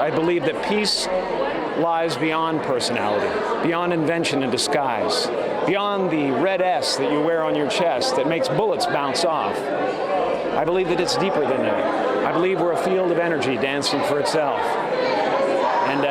I believe that peace lies beyond personality, beyond invention and disguise, beyond the red S that you wear on your chest that makes bullets bounce off. I believe that it's deeper than that. I believe we're a field of energy dancing for itself. And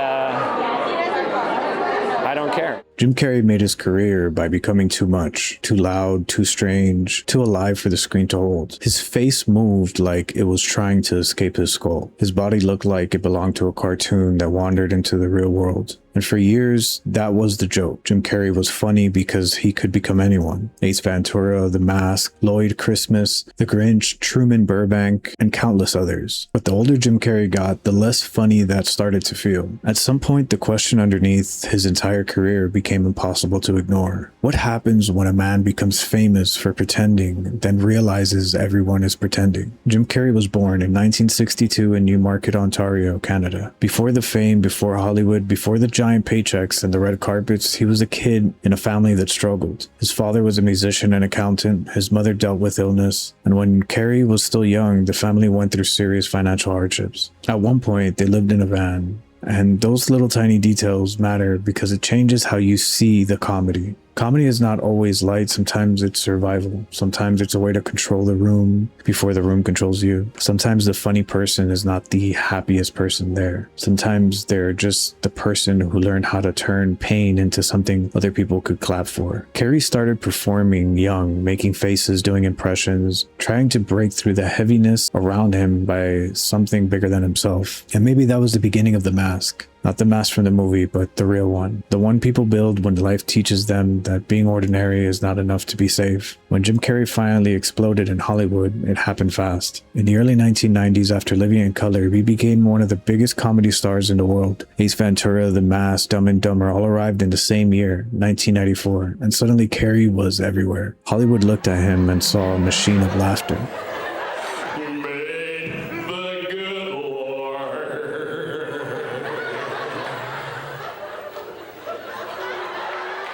I don't care. Jim Carrey made his career by becoming too much, too loud, too strange, too alive for the screen to hold. His face moved like it was trying to escape his skull. His body looked like it belonged to a cartoon that wandered into the real world. And for years, that was the joke. Jim Carrey was funny because he could become anyone. Ace Ventura, The Mask, Lloyd Christmas, The Grinch, Truman Burbank, and countless others. But the older Jim Carrey got, the less funny that started to feel. At some point, the question underneath his entire career became impossible to ignore. What happens when a man becomes famous for pretending, then realizes everyone is pretending? Jim Carrey was born in 1962 in Newmarket, Ontario, Canada. Before the fame, before Hollywood, before the giant paychecks and the red carpets, he was a kid in a family that struggled. His father was a musician and accountant, his mother dealt with illness, and when Carrey was still young, the family went through serious financial hardships. At one point, they lived in a van. And those little tiny details matter because it changes how you see the comedy. Comedy is not always light. Sometimes it's survival. Sometimes it's a way to control the room before the room controls you. Sometimes the funny person is not the happiest person there. Sometimes they're just the person who learned how to turn pain into something other people could clap for. Carrey started performing young, making faces, doing impressions, trying to break through the heaviness around him by something bigger than himself. And maybe that was the beginning of The Mask. Not the mask from the movie, but the real one. The one people build when life teaches them that being ordinary is not enough to be safe. When Jim Carrey finally exploded in Hollywood, it happened fast. In the early 1990s, after Living in Color, he became one of the biggest comedy stars in the world. Ace Ventura, The Mask, Dumb and Dumber all arrived in the same year, 1994, and suddenly Carrey was everywhere. Hollywood looked at him and saw a machine of laughter.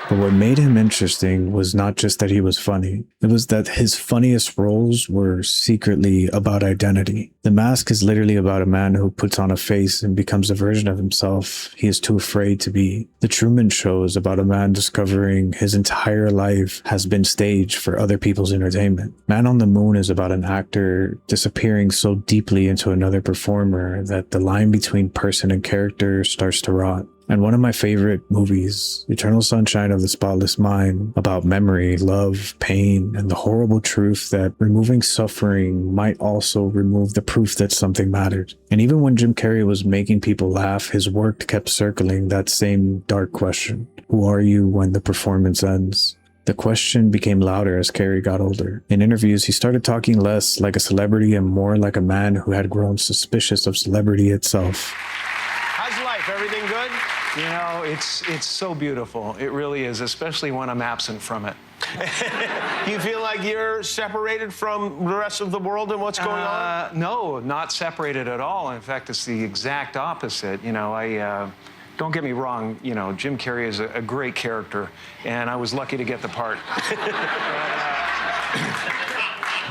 But what made him interesting was not just that he was funny. It was that his funniest roles were secretly about identity. The Mask is literally about a man who puts on a face and becomes a version of himself he is too afraid to be. The Truman Show is about a man discovering his entire life has been staged for other people's entertainment. Man on the Moon is about an actor disappearing so deeply into another performer that the line between person and character starts to rot. And one of my favorite movies, Eternal Sunshine of the Spotless Mind, about memory, love, pain, and the horrible truth that removing suffering might also remove the proof that something mattered. And even when Jim Carrey was making people laugh, his work kept circling that same dark question. Who are you when the performance ends? The question became louder as Carrey got older. In interviews, he started talking less like a celebrity and more like a man who had grown suspicious of celebrity itself. How's life? Everything good? You know, it's so beautiful. It really is, especially when I'm absent from it. You feel like you're separated from the rest of the world and what's going on? No, not separated at all. In fact, it's the exact opposite. You know, don't get me wrong, you know, Jim Carrey is a great character, and I was lucky to get the part.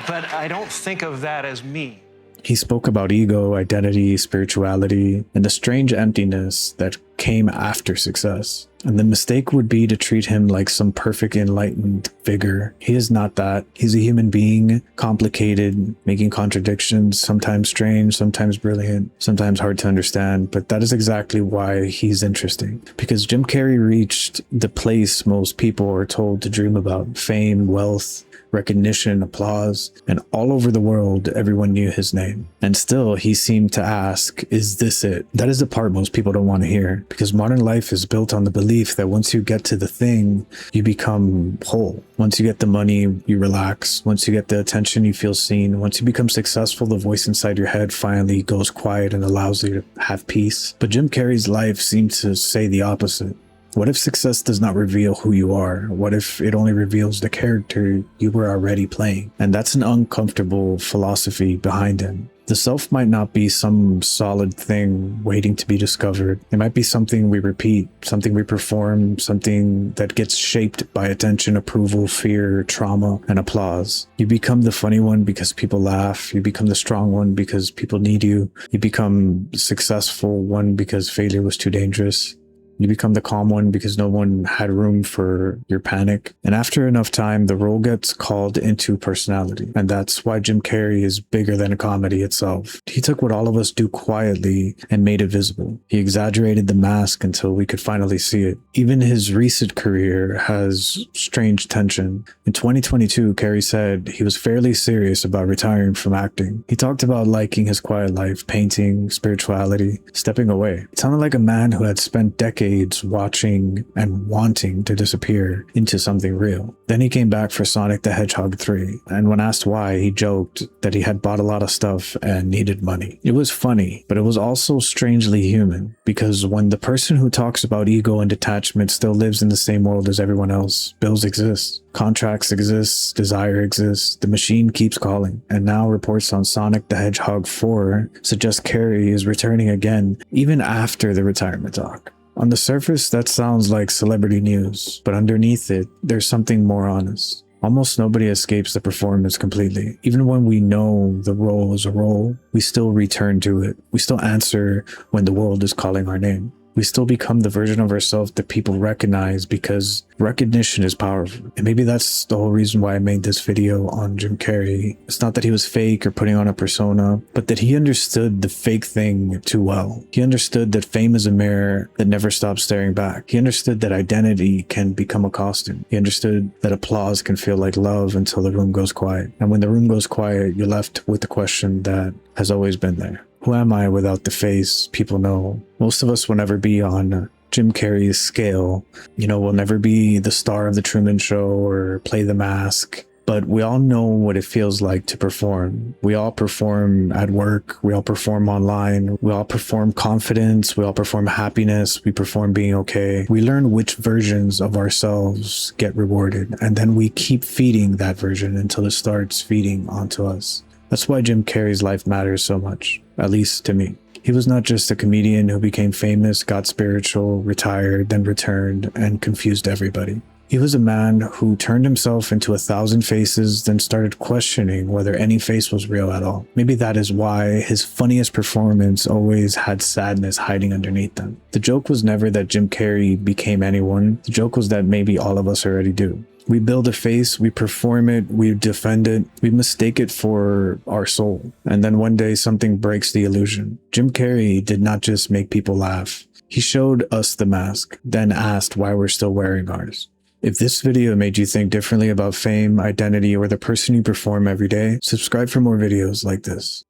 But I don't think of that as me. He spoke about ego, identity, spirituality, and the strange emptiness that came after success. And the mistake would be to treat him like some perfect enlightened figure. He is not that. He's a human being, complicated, making contradictions, sometimes strange, sometimes brilliant, sometimes hard to understand. But that is exactly why he's interesting. Because Jim Carrey reached the place most people are told to dream about: fame, wealth, recognition, applause, and all over the world, everyone knew his name. And still, he seemed to ask, is this it? That is the part most people don't want to hear, because modern life is built on the belief that once you get to the thing, you become whole. Once you get the money, you relax. Once you get the attention, you feel seen. Once you become successful, the voice inside your head finally goes quiet and allows you to have peace. But Jim Carrey's life seemed to say the opposite. What if success does not reveal who you are? What if it only reveals the character you were already playing? And that's an uncomfortable philosophy behind him. The self might not be some solid thing waiting to be discovered. It might be something we repeat, something we perform, something that gets shaped by attention, approval, fear, trauma, and applause. You become the funny one because people laugh. You become the strong one because people need you. You become the successful one because failure was too dangerous. You become the calm one because no one had room for your panic. And after enough time, the role gets called into personality. And that's why Jim Carrey is bigger than a comedy itself. He took what all of us do quietly and made it visible. He exaggerated the mask until we could finally see it. Even his recent career has strange tension. In 2022, Carrey said he was fairly serious about retiring from acting. He talked about liking his quiet life, painting, spirituality, stepping away. It sounded like a man who had spent decades watching and wanting to disappear into something real. Then he came back for Sonic the Hedgehog 3, and when asked why, he joked that he had bought a lot of stuff and needed money. It was funny, but it was also strangely human, because when the person who talks about ego and detachment still lives in the same world as everyone else, bills exist, contracts exist, desire exists, the machine keeps calling, and now reports on Sonic the Hedgehog 4 suggest Carrey is returning again, even after the retirement talk. On the surface, that sounds like celebrity news, but underneath it, there's something more honest. Almost nobody escapes the performance completely. Even when we know the role is a role, we still return to it. We still answer when the world is calling our name. We still become the version of ourselves that people recognize because recognition is powerful. And maybe that's the whole reason why I made this video on Jim Carrey. It's not that he was fake or putting on a persona, but that he understood the fake thing too well. He understood that fame is a mirror that never stops staring back. He understood that identity can become a costume. He understood that applause can feel like love until the room goes quiet. And when the room goes quiet, you're left with the question that has always been there. Who am I without the face people know? Most of us will never be on Jim Carrey's scale. We'll never be the star of the Truman Show or play the mask. But we all know what it feels like to perform. We all perform at work. We all perform online. We all perform confidence. We all perform happiness. We perform being okay. We learn which versions of ourselves get rewarded. And then we keep feeding that version until it starts feeding onto us. That's why Jim Carrey's life matters so much, at least to me. He was not just a comedian who became famous, got spiritual, retired, then returned, and confused everybody. He was a man who turned himself into 1,000 faces, then started questioning whether any face was real at all. Maybe that is why his funniest performance always had sadness hiding underneath them. The joke was never that Jim Carrey became anyone. The joke was that maybe all of us already do. We build a face, we perform it, we defend it, we mistake it for our soul. And then one day something breaks the illusion. Jim Carrey did not just make people laugh. He showed us the mask, then asked why we're still wearing ours. If this video made you think differently about fame, identity, or the person you perform every day, subscribe for more videos like this.